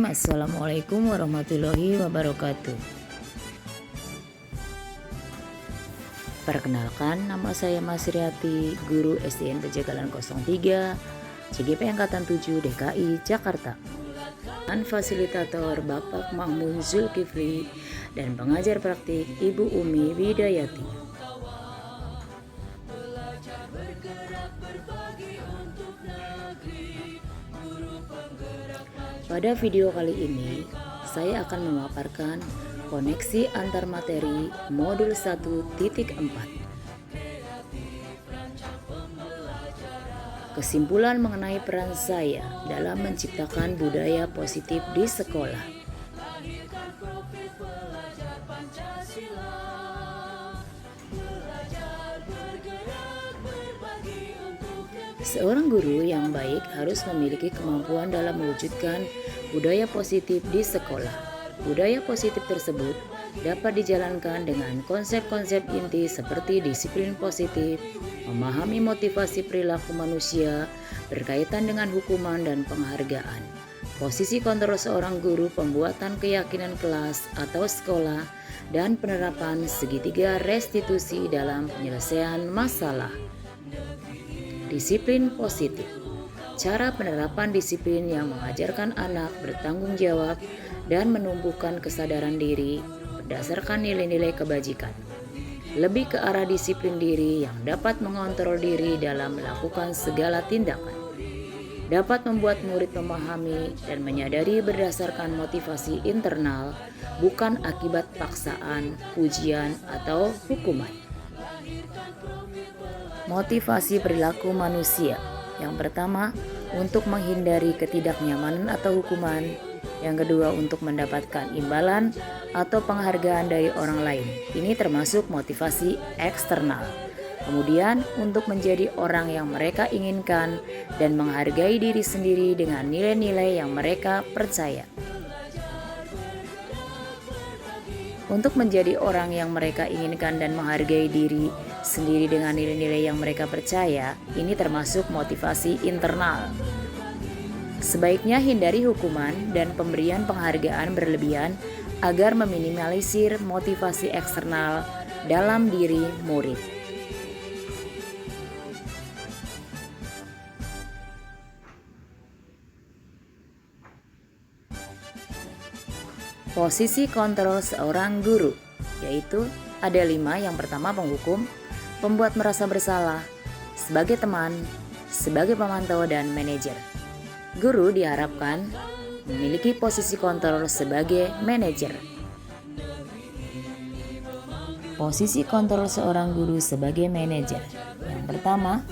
Assalamualaikum warahmatullahi wabarakatuh. Perkenalkan, nama saya Mas Riyati, guru SDN Pejagalan 03, CGP Angkatan 7 DKI Jakarta. Dan fasilitator Bapak Mahmud Zulkifli dan pengajar praktik Ibu Umi Widayati. Pada video kali ini, saya akan memaparkan koneksi antar materi modul 1.4. Kesimpulan mengenai peran saya dalam menciptakan budaya positif di sekolah. Seorang guru yang baik harus memiliki kemampuan dalam mewujudkan budaya positif di sekolah. Budaya positif tersebut dapat dijalankan dengan konsep-konsep inti seperti disiplin positif, memahami motivasi perilaku manusia berkaitan dengan hukuman dan penghargaan. Posisi kontrol seorang guru, pembuatan keyakinan kelas atau sekolah, dan penerapan segitiga restitusi dalam penyelesaian masalah. Disiplin positif. Cara penerapan disiplin yang mengajarkan anak bertanggung jawab dan menumbuhkan kesadaran diri berdasarkan nilai-nilai kebajikan. Lebih ke arah disiplin diri yang dapat mengontrol diri dalam melakukan segala tindakan. Dapat membuat murid memahami dan menyadari berdasarkan motivasi internal, bukan akibat paksaan, pujian, atau hukuman. Motivasi perilaku manusia. Yang pertama, untuk menghindari ketidaknyamanan atau hukuman. Yang kedua, untuk mendapatkan imbalan atau penghargaan dari orang lain. Ini termasuk motivasi eksternal. Kemudian, untuk menjadi orang yang mereka inginkan dan menghargai diri sendiri dengan nilai-nilai yang mereka percaya. Untuk menjadi orang yang mereka inginkan dan menghargai diri sendiri dengan nilai-nilai yang mereka percaya, ini termasuk motivasi internal. Sebaiknya hindari hukuman dan pemberian penghargaan berlebihan agar meminimalisir motivasi eksternal dalam diri murid. Posisi kontrol seorang guru, yaitu ada 5. Yang pertama, penghukum, pembuat merasa bersalah, sebagai teman, sebagai pemantau, dan manajer. Guru diharapkan memiliki posisi kontrol sebagai manajer. Posisi kontrol seorang guru sebagai manajer. Yang pertama,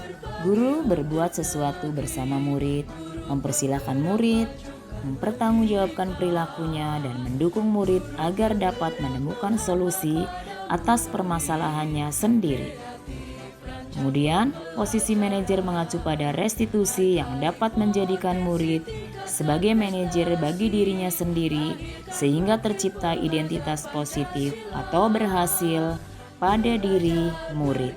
guru berbuat sesuatu bersama murid, mempersilahkan murid, mempertanggungjawabkan perilakunya, dan mendukung murid agar dapat menemukan solusi atas permasalahannya sendiri. Kemudian, posisi manajer mengacu pada restitusi yang dapat menjadikan murid sebagai manajer bagi dirinya sendiri sehingga tercipta identitas positif atau berhasil pada diri murid.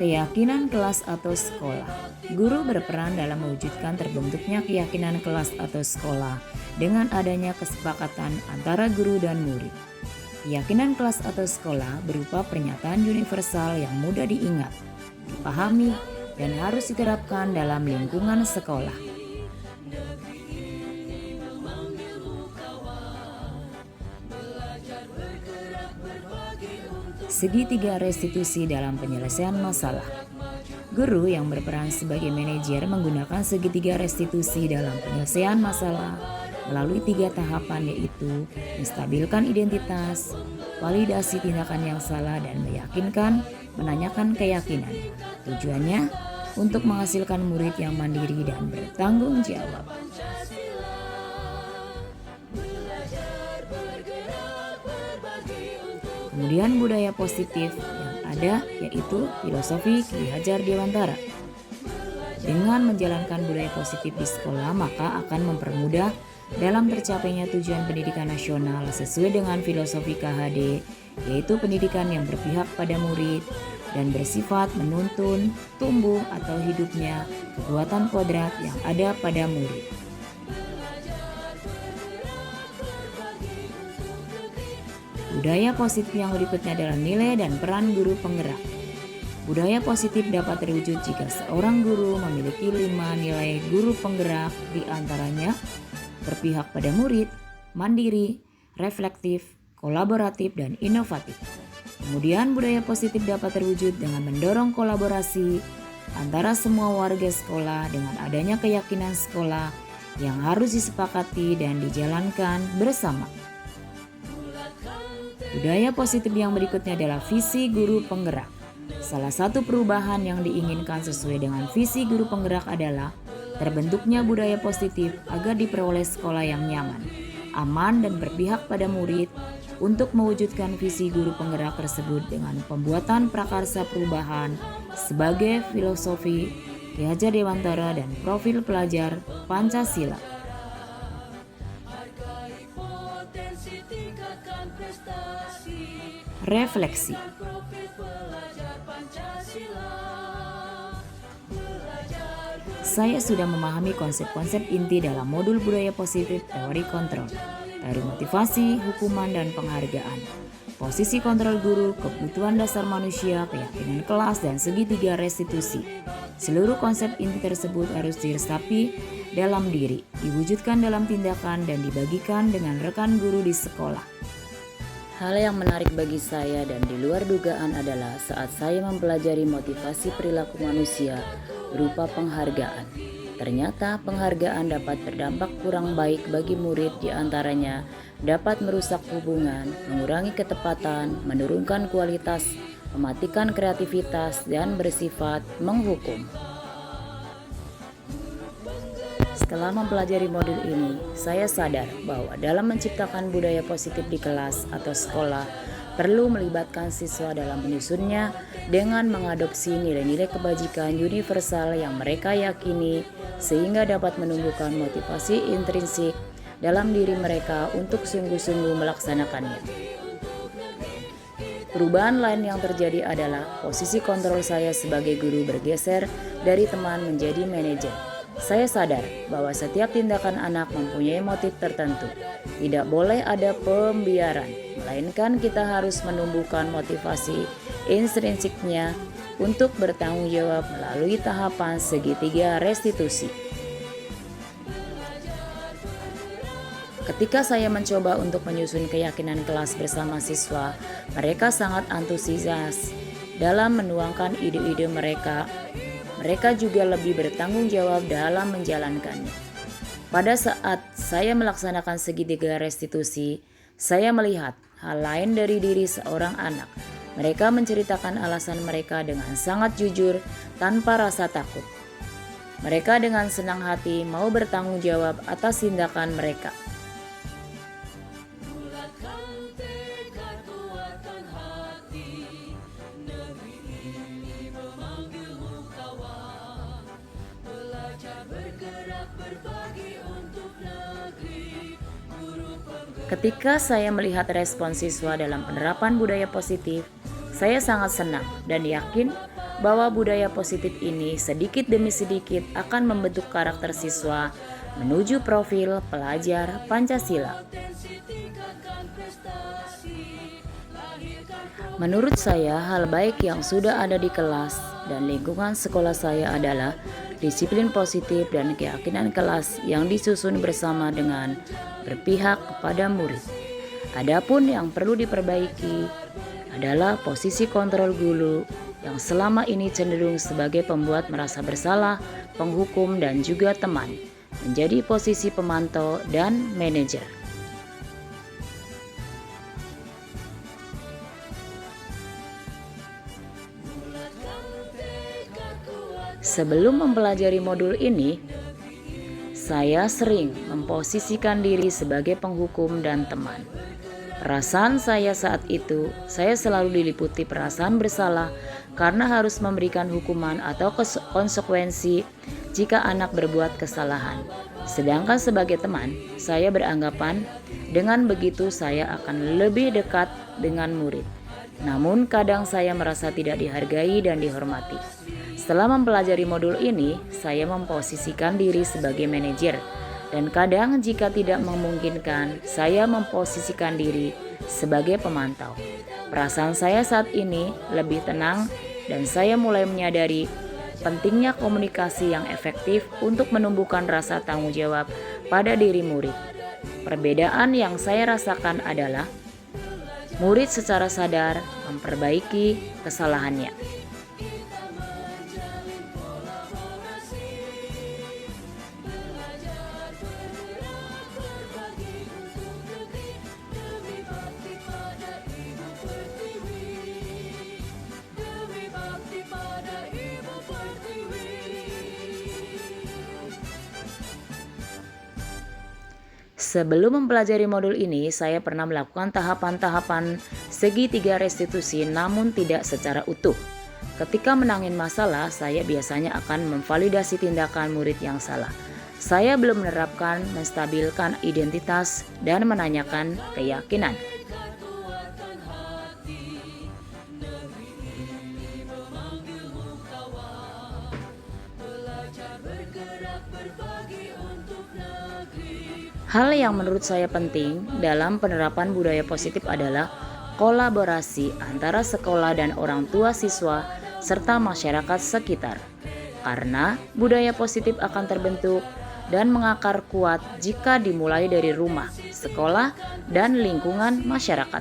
Keyakinan kelas atau sekolah. Guru berperan dalam mewujudkan terbentuknya keyakinan kelas atau sekolah dengan adanya kesepakatan antara guru dan murid. Keyakinan kelas atau sekolah berupa pernyataan universal yang mudah diingat, dipahami, dan harus diterapkan dalam lingkungan sekolah. Segitiga restitusi dalam penyelesaian masalah. Guru yang berperan sebagai manajer menggunakan segitiga restitusi dalam penyelesaian masalah melalui 3 tahapan, yaitu menstabilkan identitas, validasi tindakan yang salah, dan meyakinkan menanyakan keyakinan. Tujuannya untuk menghasilkan murid yang mandiri dan bertanggung jawab. Kemudian budaya positif yang ada yaitu filosofi Ki Hajar Dewantara. Dengan menjalankan budaya positif di sekolah, maka akan mempermudah dalam tercapainya tujuan pendidikan nasional sesuai dengan filosofi KHD, yaitu pendidikan yang berpihak pada murid dan bersifat menuntun, tumbuh atau hidupnya kekuatan kodrat yang ada pada murid. Budaya positif yang berikutnya adalah nilai dan peran guru penggerak. Budaya positif dapat terwujud jika seorang guru memiliki 5 nilai guru penggerak, di antaranya berpihak pada murid, mandiri, reflektif, kolaboratif, dan inovatif. Kemudian budaya positif dapat terwujud dengan mendorong kolaborasi antara semua warga sekolah dengan adanya keyakinan sekolah yang harus disepakati dan dijalankan bersama. Budaya positif yang berikutnya adalah visi guru penggerak. Salah satu perubahan yang diinginkan sesuai dengan visi guru penggerak adalah terbentuknya budaya positif agar diperoleh sekolah yang nyaman, aman, dan berpihak pada murid. Untuk mewujudkan visi guru penggerak tersebut dengan pembuatan prakarsa perubahan sebagai filosofi Ki Hajar Dewantara dan profil pelajar Pancasila. Refleksi. Saya sudah memahami konsep-konsep inti dalam modul budaya positif, teori kontrol, teori motivasi, hukuman, dan penghargaan, posisi kontrol guru, kebutuhan dasar manusia, keyakinan kelas, dan segitiga restitusi. Seluruh konsep inti tersebut harus diresapi dalam diri, diwujudkan dalam tindakan, dan dibagikan dengan rekan guru di sekolah. Hal yang menarik bagi saya dan di luar dugaan adalah saat saya mempelajari motivasi perilaku manusia berupa penghargaan. Ternyata penghargaan dapat berdampak kurang baik bagi murid, diantaranya dapat merusak hubungan, mengurangi ketepatan, menurunkan kualitas, mematikan kreativitas, dan bersifat menghukum. Setelah mempelajari modul ini, saya sadar bahwa dalam menciptakan budaya positif di kelas atau sekolah perlu melibatkan siswa dalam menyusunnya dengan mengadopsi nilai-nilai kebajikan universal yang mereka yakini sehingga dapat menumbuhkan motivasi intrinsik dalam diri mereka untuk sungguh-sungguh melaksanakannya. Perubahan lain yang terjadi adalah posisi kontrol saya sebagai guru bergeser dari teman menjadi manajer. Saya sadar bahwa setiap tindakan anak mempunyai motif tertentu. Tidak boleh ada pembiaran, melainkan kita harus menumbuhkan motivasi intrinsiknya untuk bertanggung jawab melalui tahapan segitiga restitusi. Ketika saya mencoba untuk menyusun keyakinan kelas bersama siswa, mereka sangat antusias dalam menuangkan ide-ide mereka. Mereka juga lebih bertanggung jawab dalam menjalankannya. Pada saat saya melaksanakan segitiga restitusi, saya melihat hal lain dari diri seorang anak. Mereka menceritakan alasan mereka dengan sangat jujur tanpa rasa takut. Mereka dengan senang hati mau bertanggung jawab atas tindakan mereka. Ketika saya melihat respon siswa dalam penerapan budaya positif, saya sangat senang dan yakin bahwa budaya positif ini sedikit demi sedikit akan membentuk karakter siswa menuju profil pelajar Pancasila. Menurut saya, hal baik yang sudah ada di kelas dan lingkungan sekolah saya adalah disiplin positif dan keyakinan kelas yang disusun bersama dengan berpihak kepada murid. Adapun yang perlu diperbaiki adalah posisi kontrol guru yang selama ini cenderung sebagai pembuat merasa bersalah, penghukum, dan juga teman, menjadi posisi pemantau dan manajer. Sebelum mempelajari modul ini, saya sering memposisikan diri sebagai penghukum dan teman. Perasaan saya saat itu, saya selalu diliputi perasaan bersalah karena harus memberikan hukuman atau konsekuensi jika anak berbuat kesalahan. Sedangkan sebagai teman, saya beranggapan dengan begitu saya akan lebih dekat dengan murid. Namun kadang saya merasa tidak dihargai dan dihormati. Setelah mempelajari modul ini, saya memposisikan diri sebagai manajer. Dan kadang jika tidak memungkinkan, saya memposisikan diri sebagai pemantau. Perasaan saya saat ini lebih tenang dan saya mulai menyadari pentingnya komunikasi yang efektif untuk menumbuhkan rasa tanggung jawab pada diri murid. Perbedaan yang saya rasakan adalah murid secara sadar memperbaiki kesalahannya. Sebelum mempelajari modul ini, saya pernah melakukan tahapan-tahapan segitiga restitusi namun tidak secara utuh. Ketika menangin masalah, saya biasanya akan memvalidasi tindakan murid yang salah. Saya belum menerapkan menstabilkan identitas dan menanyakan keyakinan. Hal yang menurut saya penting dalam penerapan budaya positif adalah kolaborasi antara sekolah dan orang tua siswa serta masyarakat sekitar. Karena budaya positif akan terbentuk dan mengakar kuat jika dimulai dari rumah, sekolah, dan lingkungan masyarakat.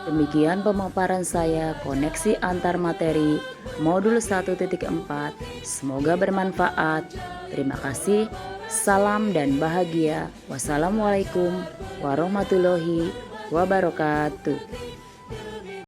Demikian pemaparan saya koneksi antar materi modul 1.4. Semoga bermanfaat. Terima kasih. Salam dan bahagia. Wassalamualaikum warahmatullahi wabarakatuh.